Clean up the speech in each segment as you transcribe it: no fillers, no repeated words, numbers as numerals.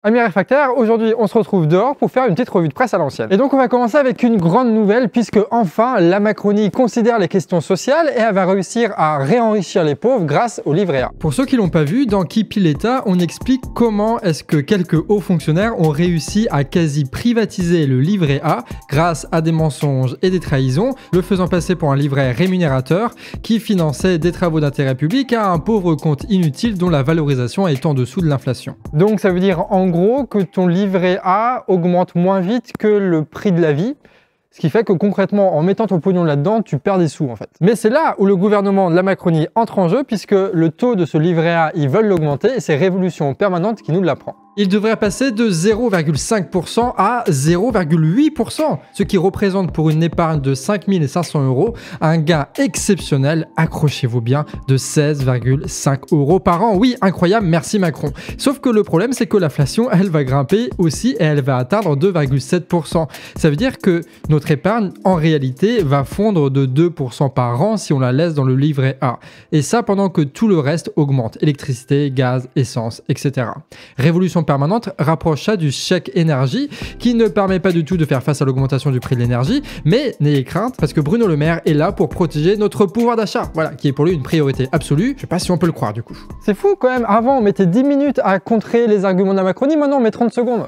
Amis réfractaires, aujourd'hui on se retrouve dehors pour faire une petite revue de presse à l'ancienne. Et donc on va commencer avec une grande nouvelle puisque enfin la Macronie considère les questions sociales et elle va réussir à réenrichir les pauvres grâce au livret A. Pour ceux qui l'ont pas vu, dans Qui pille l'État, on explique comment est-ce que quelques hauts fonctionnaires ont réussi à quasi privatiser le livret A grâce à des mensonges et des trahisons, le faisant passer pour un livret rémunérateur qui finançait des travaux d'intérêt public à un pauvre compte inutile dont la valorisation est en dessous de l'inflation. Donc ça veut dire en gros que ton livret A augmente moins vite que le prix de la vie, ce qui fait que concrètement en mettant ton pognon là-dedans tu perds des sous en fait. Mais c'est là où le gouvernement de la Macronie entre en jeu puisque le taux de ce livret A ils veulent l'augmenter et c'est Révolution Permanente qui nous l'apprend. Il devrait passer de 0,5% à 0,8%, ce qui représente pour une épargne de 5 500 € un gain exceptionnel, accrochez-vous bien, de 16,5 € par an. Oui, incroyable, merci Macron. Sauf que le problème, c'est que l'inflation, elle va grimper aussi et elle va atteindre 2,7%. Ça veut dire que notre épargne, en réalité, va fondre de 2% par an si on la laisse dans le livret A. Et ça pendant que tout le reste augmente, électricité, gaz, essence, etc. Révolution Permanente rapproche ça du chèque énergie qui ne permet pas du tout de faire face à l'augmentation du prix de l'énergie, mais n'ayez crainte parce que Bruno Le Maire est là pour protéger notre pouvoir d'achat, voilà, qui est pour lui une priorité absolue. Je sais pas si on peut le croire du coup. C'est fou quand même, avant on mettait 10 minutes à contrer les arguments de la Macronie, maintenant on met 30 secondes.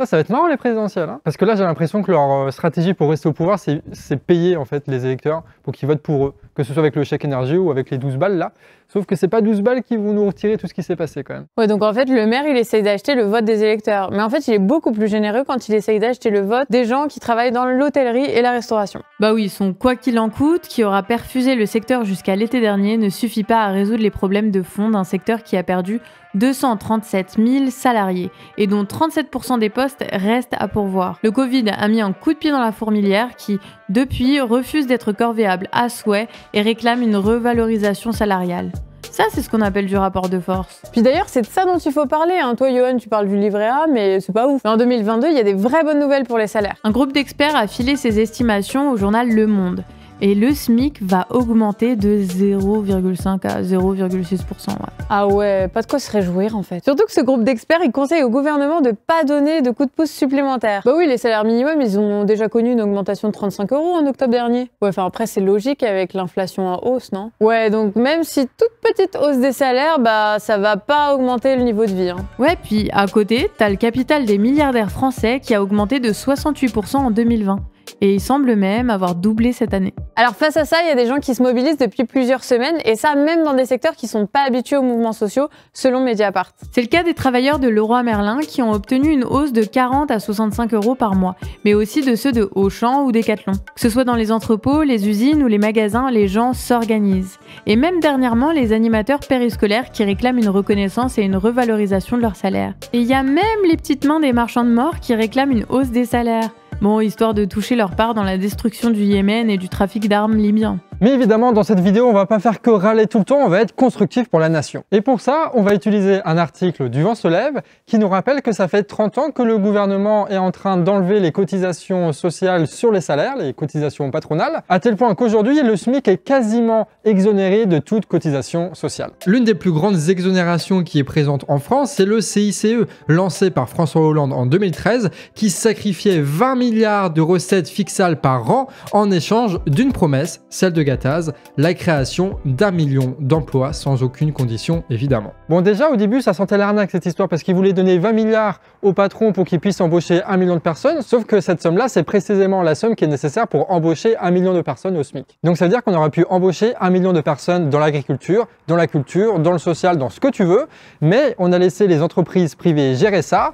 Ça va être marrant les présidentielles, hein, parce que là j'ai l'impression que leur stratégie pour rester au pouvoir c'est payer en fait les électeurs pour qu'ils votent pour eux, que ce soit avec le chèque énergie ou avec les 12 balles là, sauf que c'est pas 12 balles qui vont nous retirer tout ce qui s'est passé quand même. Ouais, donc en fait le maire il essaye d'acheter le vote des électeurs, mais en fait il est beaucoup plus généreux quand il essaye d'acheter le vote des gens qui travaillent dans l'hôtellerie et la restauration. Bah oui, son quoi qu'il en coûte, qui aura perfusé le secteur jusqu'à l'été dernier, ne suffit pas à résoudre les problèmes de fond d'un secteur qui a perdu 237 000 salariés et dont 37% des postes restent à pourvoir. Le Covid a mis un coup de pied dans la fourmilière qui, depuis, refuse d'être corvéable à souhait et réclame une revalorisation salariale. Ça, c'est ce qu'on appelle du rapport de force. Puis d'ailleurs, c'est de ça dont il faut parler. Hein. Toi, Johan, tu parles du livret A, mais c'est pas ouf. Mais en 2022, il y a des vraies bonnes nouvelles pour les salaires. Un groupe d'experts a filé ses estimations au journal Le Monde. Et le SMIC va augmenter de 0,5 à 0,6%. Ouais. Ah ouais, pas de quoi se réjouir en fait. Surtout que ce groupe d'experts, il conseille au gouvernement de pas donner de coups de pouce supplémentaires. Bah oui, les salaires minimums, ils ont déjà connu une augmentation de 35 € en octobre dernier. Ouais, enfin après c'est logique avec l'inflation en hausse, non? Ouais, donc même si toute petite hausse des salaires, bah ça va pas augmenter le niveau de vie. Hein. Ouais, puis à côté, t'as le capital des milliardaires français qui a augmenté de 68% en 2020. Et il semble même avoir doublé cette année. Alors face à ça, il y a des gens qui se mobilisent depuis plusieurs semaines, et ça même dans des secteurs qui sont pas habitués aux mouvements sociaux, selon Mediapart. C'est le cas des travailleurs de Leroy Merlin qui ont obtenu une hausse de 40 à 65 € par mois, mais aussi de ceux de Auchan ou Decathlon. Que ce soit dans les entrepôts, les usines ou les magasins, les gens s'organisent. Et même dernièrement, les animateurs périscolaires qui réclament une reconnaissance et une revalorisation de leur salaire. Et il y a même les petites mains des marchands de mort qui réclament une hausse des salaires. Bon, histoire de toucher leur part dans la destruction du Yémen et du trafic d'armes libyen. Mais évidemment, dans cette vidéo, on va pas faire que râler tout le temps, on va être constructif pour la nation. Et pour ça, on va utiliser un article du Vent se lève qui nous rappelle que ça fait 30 ans que le gouvernement est en train d'enlever les cotisations sociales sur les salaires, les cotisations patronales, à tel point qu'aujourd'hui, le SMIC est quasiment exonéré de toute cotisation sociale. L'une des plus grandes exonérations qui est présente en France, c'est le CICE, lancé par François Hollande en 2013, qui sacrifiait 20 milliards de recettes fiscales par an en échange d'une promesse, celle de Gattaz, la création d'1 million d'emplois sans aucune condition évidemment. Bon déjà au début ça sentait l'arnaque cette histoire parce qu'ils voulaient donner 20 milliards au patron pour qu'il puisse embaucher 1 million de personnes, sauf que cette somme là c'est précisément la somme qui est nécessaire pour embaucher 1 million de personnes au SMIC. Donc ça veut dire qu'on aurait pu embaucher 1 million de personnes dans l'agriculture, dans la culture, dans le social, dans ce que tu veux, mais on a laissé les entreprises privées gérer ça.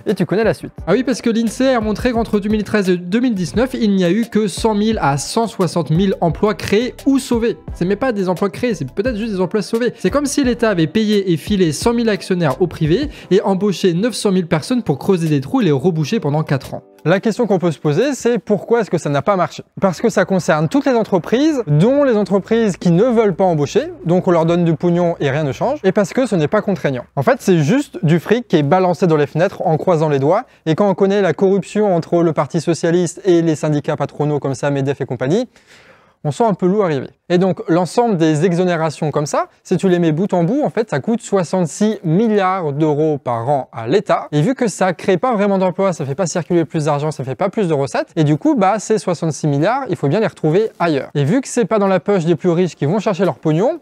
Et tu connais la suite. Ah oui, parce que l'INSEE a montré qu'entre 2013 et 2019, il n'y a eu que 100 000 à 160 000 emplois créés ou sauvés. C'est même pas des emplois créés, c'est peut-être juste des emplois sauvés. C'est comme si l'État avait payé et filé 100 000 actionnaires au privé et embauché 900 000 personnes pour creuser des trous et les reboucher pendant 4 ans. La question qu'on peut se poser, c'est pourquoi est-ce que ça n'a pas marché? Parce que ça concerne toutes les entreprises, dont les entreprises qui ne veulent pas embaucher, donc on leur donne du pognon et rien ne change, et parce que ce n'est pas contraignant. En fait, c'est juste du fric qui est balancé dans les fenêtres en croisant les doigts, et quand on connaît la corruption entre le Parti Socialiste et les syndicats patronaux comme ça, MEDEF et compagnie, On sent un peu lourd arriver. Et donc, l'ensemble des exonérations comme ça, si tu les mets bout en bout, en fait, ça coûte 66 milliards d'euros par an à l'État. Et vu que ça crée pas vraiment d'emplois, ça fait pas circuler plus d'argent, ça fait pas plus de recettes, et du coup, bah, ces 66 milliards, il faut bien les retrouver ailleurs. Et vu que c'est pas dans la poche des plus riches qui vont chercher leur pognon,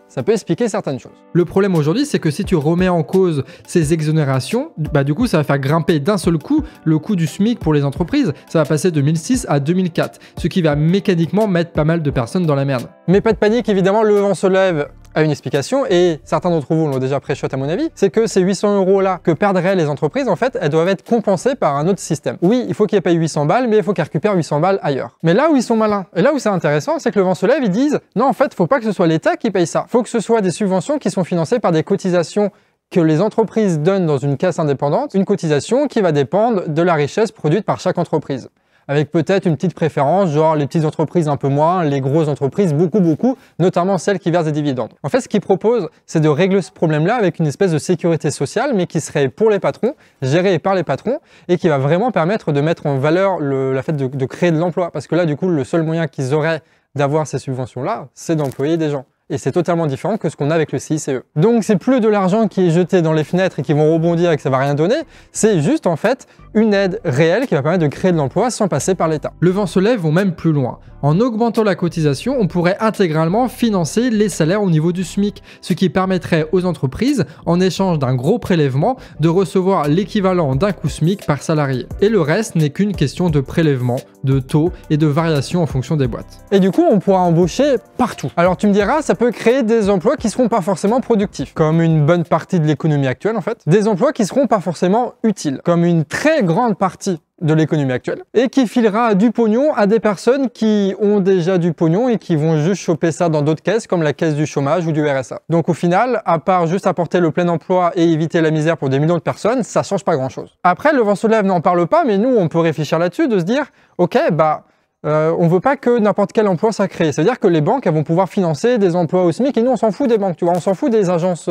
ça peut expliquer certaines choses. Le problème aujourd'hui, c'est que si tu remets en cause ces exonérations, bah du coup, ça va faire grimper d'un seul coup le coût du SMIC pour les entreprises. Ça va passer de 2006 à 2004, ce qui va mécaniquement mettre pas mal de personnes dans la merde. Mais pas de panique, évidemment, le vent se lève a une explication, et certains d'entre vous l'ont déjà pré-shot à mon avis, c'est que ces 800 € là que perdraient les entreprises, en fait, elles doivent être compensées par un autre système. Oui, il faut qu'elles payent 800 balles, mais il faut qu'elles récupèrent 800 balles ailleurs. Mais là où ils sont malins, et là où c'est intéressant, c'est que le vent se lève, ils disent non, en fait, faut pas que ce soit l'État qui paye ça. Faut que ce soit des subventions qui sont financées par des cotisations que les entreprises donnent dans une caisse indépendante, une cotisation qui va dépendre de la richesse produite par chaque entreprise. Avec peut-être une petite préférence, genre les petites entreprises un peu moins, les grosses entreprises beaucoup, notamment celles qui versent des dividendes. En fait, ce qu'ils proposent, c'est de régler ce problème-là avec une espèce de sécurité sociale, mais qui serait pour les patrons, gérée par les patrons, et qui va vraiment permettre de mettre en valeur le fait de créer de l'emploi. Parce que là, du coup, le seul moyen qu'ils auraient d'avoir ces subventions-là, c'est d'employer des gens. Et c'est totalement différent que ce qu'on a avec le CICE. Donc c'est plus de l'argent qui est jeté dans les fenêtres et qui vont rebondir et que ça va rien donner, c'est juste en fait une aide réelle qui va permettre de créer de l'emploi sans passer par l'État. Le vent se lève vont même plus loin. En augmentant la cotisation, on pourrait intégralement financer les salaires au niveau du SMIC, ce qui permettrait aux entreprises, en échange d'un gros prélèvement, de recevoir l'équivalent d'un coût SMIC par salarié. Et le reste n'est qu'une question de prélèvement, de taux et de variation en fonction des boîtes. Et du coup, on pourra embaucher partout. Alors tu me diras, ça peut créer des emplois qui seront pas forcément productifs, comme une bonne partie de l'économie actuelle en fait. Des emplois qui seront pas forcément utiles, comme une très grande partie de l'économie actuelle, et qui filera du pognon à des personnes qui ont déjà du pognon et qui vont juste choper ça dans d'autres caisses comme la caisse du chômage ou du RSA. Donc au final, à part juste apporter le plein emploi et éviter la misère pour des millions de personnes, ça change pas grand chose. Après, le vent se lève n'en parle pas, mais nous on peut réfléchir là-dessus, de se dire, ok, bah on veut pas que n'importe quel emploi ça crée. C'est-à-dire que les banques elles vont pouvoir financer des emplois au SMIC et nous on s'en fout des banques, tu vois, on s'en fout des agences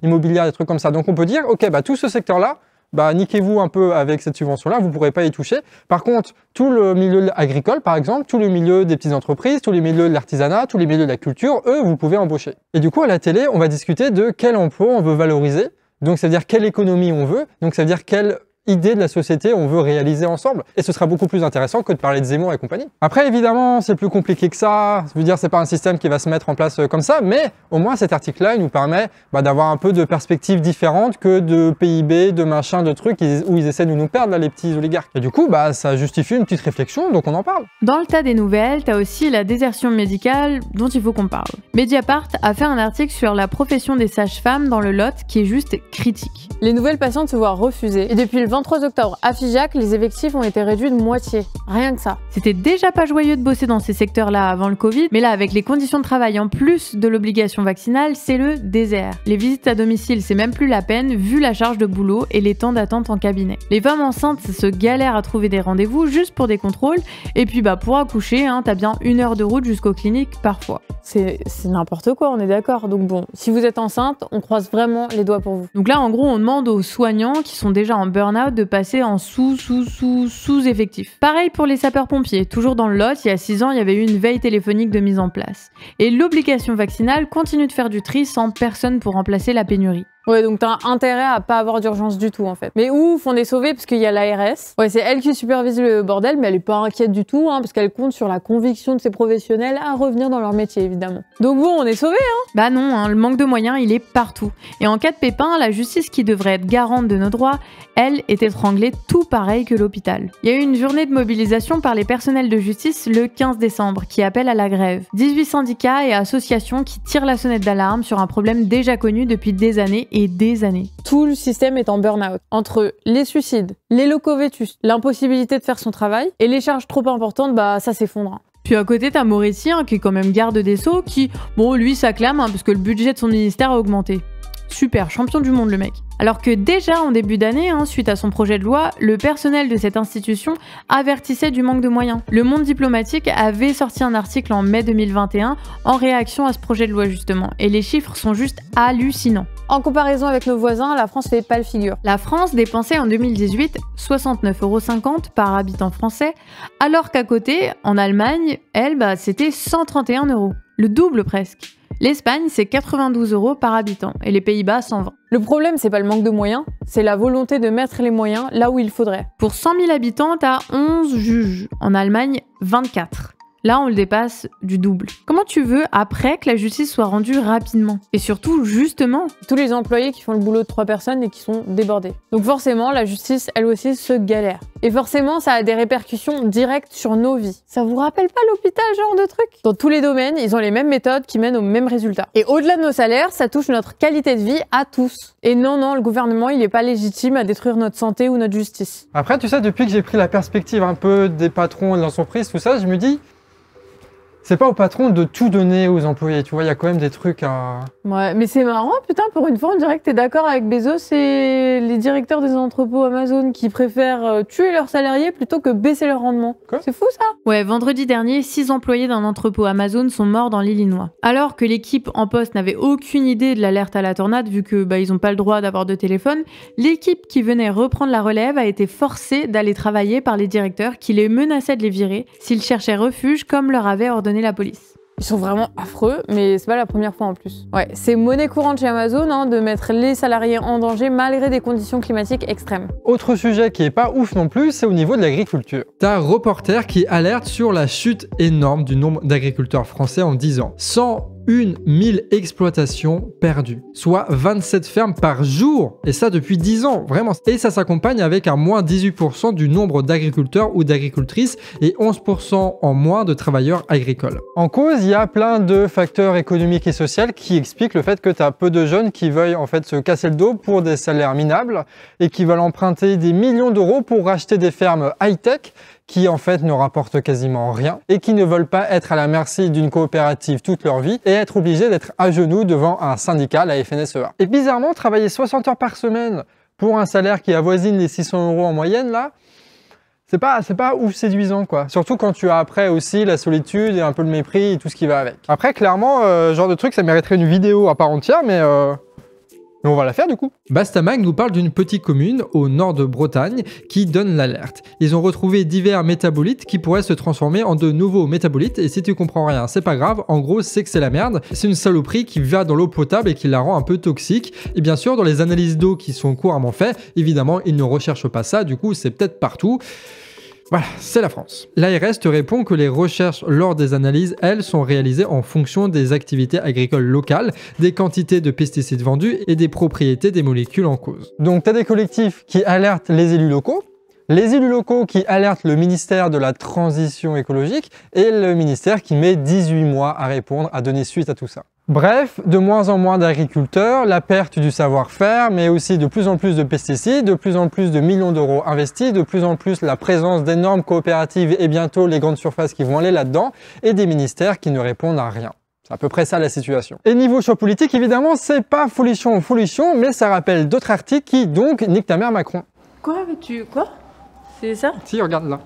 immobilières, des trucs comme ça. Donc on peut dire, ok, bah tout ce secteur-là, bah niquez-vous un peu avec cette subvention-là, vous ne pourrez pas y toucher. Par contre, tout le milieu agricole, par exemple, tout le milieu des petites entreprises, tous les milieux de l'artisanat, tous les milieux de la culture, eux, vous pouvez embaucher. Et du coup, à la télé, on va discuter de quel emploi on veut valoriser. Donc, ça veut dire quelle économie on veut. Donc, ça veut dire quelle idée de la société on veut réaliser ensemble. Et ce sera beaucoup plus intéressant que de parler de Zemmour et compagnie. Après, évidemment, c'est plus compliqué que ça. Je veux dire, c'est pas un système qui va se mettre en place comme ça, mais au moins cet article-là, il nous permet d'avoir un peu de perspectives différentes que de PIB, de machin, de trucs où ils essaient de nous perdre, là, les petits oligarques. Et du coup, ça justifie une petite réflexion, donc on en parle. Dans le tas des nouvelles, t'as aussi la désertion médicale dont il faut qu'on parle. Mediapart a fait un article sur la profession des sages-femmes dans le Lot qui est juste critique. Les nouvelles patientes se voient refuser, et depuis le 23 octobre à Figeac, les effectifs ont été réduits de moitié. Rien que ça. C'était déjà pas joyeux de bosser dans ces secteurs-là avant le Covid, mais là, avec les conditions de travail en plus de l'obligation vaccinale, c'est le désert. Les visites à domicile, c'est même plus la peine, vu la charge de boulot et les temps d'attente en cabinet. Les femmes enceintes se galèrent à trouver des rendez-vous juste pour des contrôles, et puis pour accoucher, t'as bien 1 heure de route jusqu'aux cliniques parfois. C'est n'importe quoi, on est d'accord. Donc bon, si vous êtes enceinte, on croise vraiment les doigts pour vous. Donc là, en gros, on demande aux soignants qui sont déjà en burn-out de passer en sous-effectif. Pareil pour les sapeurs-pompiers. Toujours dans le Lot, il y a 6 ans, il y avait eu une veille téléphonique de mise en place. Et l'obligation vaccinale continue de faire du tri sans personne pour remplacer la pénurie. Ouais, donc t'as intérêt à pas avoir d'urgence du tout en fait. Mais ouf, on est sauvés parce qu'il y a l'ARS. Ouais, c'est elle qui supervise le bordel, mais elle est pas inquiète du tout, parce qu'elle compte sur la conviction de ses professionnels à revenir dans leur métier, évidemment. Donc bon, on est sauvés, Bah non, le manque de moyens, il est partout. Et en cas de pépin, la justice qui devrait être garante de nos droits, elle est étranglée tout pareil que l'hôpital. Il y a eu une journée de mobilisation par les personnels de justice le 15 décembre qui appelle à la grève. 18 syndicats et associations qui tirent la sonnette d'alarme sur un problème déjà connu depuis des années et des années. Tout le système est en burn-out. Entre les suicides, les locaux vétustes, l'impossibilité de faire son travail et les charges trop importantes, ça s'effondre. Puis à côté, t'as Moretti, qui est quand même garde des Sceaux, qui, lui, s'acclame parce que le budget de son ministère a augmenté. Super, champion du monde le mec. Alors que déjà en début d'année, suite à son projet de loi, le personnel de cette institution avertissait du manque de moyens. Le Monde diplomatique avait sorti un article en mai 2021 en réaction à ce projet de loi justement, et les chiffres sont juste hallucinants. En comparaison avec nos voisins, la France fait pâle figure. La France dépensait en 2018 69,50 € par habitant français, alors qu'à côté, en Allemagne, c'était 131 €. Le double presque. L'Espagne, c'est 92 € par habitant et les Pays-Bas, 120. Le problème, c'est pas le manque de moyens, c'est la volonté de mettre les moyens là où il faudrait. Pour 100 000 habitants, t'as 11 juges. En Allemagne, 24. Là, on le dépasse du double. Comment tu veux, après, que la justice soit rendue rapidement? Et surtout, justement, tous les employés qui font le boulot de 3 personnes et qui sont débordés. Donc forcément, la justice, elle aussi, se galère. Et forcément, ça a des répercussions directes sur nos vies. Ça vous rappelle pas l'hôpital, genre de truc? Dans tous les domaines, ils ont les mêmes méthodes qui mènent aux mêmes résultats. Et au-delà de nos salaires, ça touche notre qualité de vie à tous. Et non, le gouvernement, il est pas légitime à détruire notre santé ou notre justice. Après, tu sais, depuis que j'ai pris la perspective un peu des patrons de l'entreprise, tout ça, je me dis... C'est pas au patron de tout donner aux employés, tu vois, il y a quand même des trucs à... Ouais, mais c'est marrant, putain, pour une fois, on dirait que t'es d'accord avec Bezos et les directeurs des entrepôts Amazon qui préfèrent tuer leurs salariés plutôt que baisser leur rendement. C'est fou, ça? Ouais, vendredi dernier, 6 employés d'un entrepôt Amazon sont morts dans l'Illinois. Alors que l'équipe en poste n'avait aucune idée de l'alerte à la tornade, vu que ils ont pas le droit d'avoir de téléphone, l'équipe qui venait reprendre la relève a été forcée d'aller travailler par les directeurs qui les menaçaient de les virer s'ils cherchaient refuge comme leur avait ordonné la police. Ils sont vraiment affreux, mais c'est pas la première fois en plus. Ouais, c'est monnaie courante chez Amazon de mettre les salariés en danger malgré des conditions climatiques extrêmes. Autre sujet qui est pas ouf non plus, c'est au niveau de l'agriculture. T'as un reporter qui alerte sur la chute énorme du nombre d'agriculteurs français en 10 ans. 101 000 exploitations perdues, soit 27 fermes par jour, et ça depuis 10 ans, vraiment. Et ça s'accompagne avec un moins 18% du nombre d'agriculteurs ou d'agricultrices et 11% en moins de travailleurs agricoles. En cause, il y a plein de facteurs économiques et sociaux qui expliquent le fait que tu as peu de jeunes qui veuillent en fait se casser le dos pour des salaires minables et qui veulent emprunter des millions d'euros pour racheter des fermes high-tech qui en fait ne rapportent quasiment rien et qui ne veulent pas être à la merci d'une coopérative toute leur vie et être obligés d'être à genoux devant un syndicat, la FNSEA. Et bizarrement, travailler 60 heures par semaine pour un salaire qui avoisine les 600 € en moyenne, là, c'est pas ouf séduisant, quoi. Surtout quand tu as après aussi la solitude et un peu le mépris et tout ce qui va avec. Après, clairement, genre de truc, ça mériterait une vidéo à part entière, mais on va la faire du coup. Bastamag nous parle d'une petite commune au nord de Bretagne qui donne l'alerte. Ils ont retrouvé divers métabolites qui pourraient se transformer en de nouveaux métabolites et si tu comprends rien, c'est pas grave, en gros c'est que c'est la merde. C'est une saloperie qui va dans l'eau potable et qui la rend un peu toxique. Et bien sûr, dans les analyses d'eau qui sont couramment faites, évidemment, ils ne recherchent pas ça, du coup c'est peut-être partout. Voilà, c'est la France. L'ARS te répond que les recherches lors des analyses, elles, sont réalisées en fonction des activités agricoles locales, des quantités de pesticides vendus et des propriétés des molécules en cause. Donc tu as des collectifs qui alertent les élus locaux qui alertent le ministère de la Transition écologique et le ministère qui met 18 mois à répondre, à donner suite à tout ça. Bref, de moins en moins d'agriculteurs, la perte du savoir-faire, mais aussi de plus en plus de pesticides, de plus en plus de millions d'euros investis, de plus en plus la présence d'énormes coopératives et bientôt les grandes surfaces qui vont aller là-dedans, et des ministères qui ne répondent à rien. C'est à peu près ça la situation. Et niveau choix politique, évidemment, c'est pas folichon, mais ça rappelle d'autres articles qui, donc, niquent ta mère Macron. Quoi? C'est ça? Si, regarde là.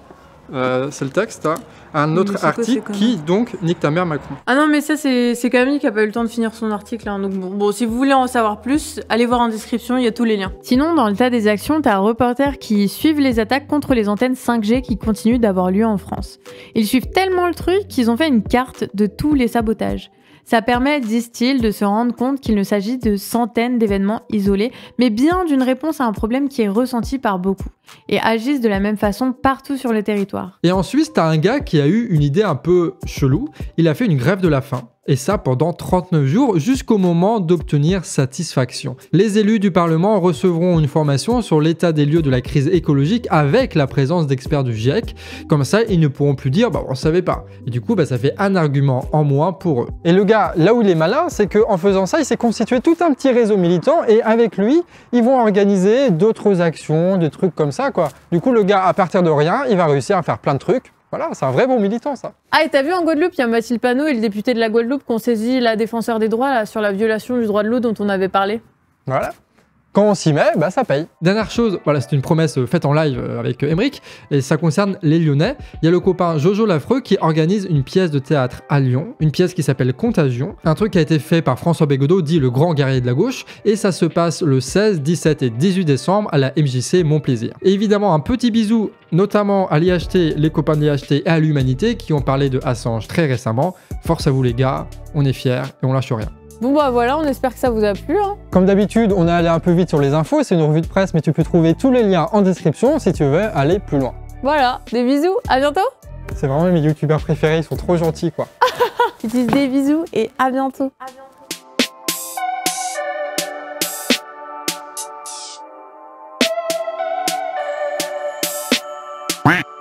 C'est le texte, hein. Un autre article qui, donc, nique ta mère Macron. Ah non, mais ça, c'est Camille qui a pas eu le temps de finir son article. Hein. Donc bon, si vous voulez en savoir plus, allez voir en description, il y a tous les liens. Sinon, dans le tas des actions, t'as un reporter qui suivent les attaques contre les antennes 5G qui continuent d'avoir lieu en France. Ils suivent tellement le truc qu'ils ont fait une carte de tous les sabotages. Ça permet, disent-ils, de se rendre compte qu'il ne s'agit de centaines d'événements isolés, mais bien d'une réponse à un problème qui est ressenti par beaucoup, et agissent de la même façon partout sur le territoire. Et en Suisse, t'as un gars qui a eu une idée un peu chelou, il a fait une grève de la faim. Et ça pendant 39 jours jusqu'au moment d'obtenir satisfaction. Les élus du Parlement recevront une formation sur l'état des lieux de la crise écologique avec la présence d'experts du GIEC. Comme ça, ils ne pourront plus dire on savait pas. Et du coup, ça fait un argument en moins pour eux. Et le gars, là où il est malin, c'est qu'en faisant ça, il s'est constitué tout un petit réseau militant et avec lui, ils vont organiser d'autres actions, des trucs comme ça, quoi. Du coup, le gars, à partir de rien, il va réussir à faire plein de trucs. Voilà, c'est un vrai bon militant, ça. Ah, et t'as vu en Guadeloupe, il y a Mathilde Panot et le député de la Guadeloupe qui ont saisi la défenseur des droits là, sur la violation du droit de l'eau dont on avait parlé. Voilà. Quand on s'y met, bah ça paye. Dernière chose, voilà, c'est une promesse faite en live avec Emeric, et ça concerne les Lyonnais. Il y a le copain Jojo Lafreux qui organise une pièce de théâtre à Lyon, une pièce qui s'appelle Contagion, un truc qui a été fait par François Bégodeau, dit le grand guerrier de la gauche, et ça se passe le 16, 17 et 18 décembre à la MJC Montplaisir. Et évidemment, un petit bisou notamment à l'IHT, les copains de l'IHT et à l'Humanité qui ont parlé de Assange très récemment. Force à vous les gars, on est fiers et on lâche rien. Bon bah voilà, on espère que ça vous a plu. Hein. Comme d'habitude, on est allé un peu vite sur les infos, c'est une revue de presse, mais tu peux trouver tous les liens en description si tu veux aller plus loin. Voilà, des bisous, à bientôt. C'est vraiment mes youtubeurs préférés, ils sont trop gentils quoi. Ils disent des bisous et à bientôt. Quack.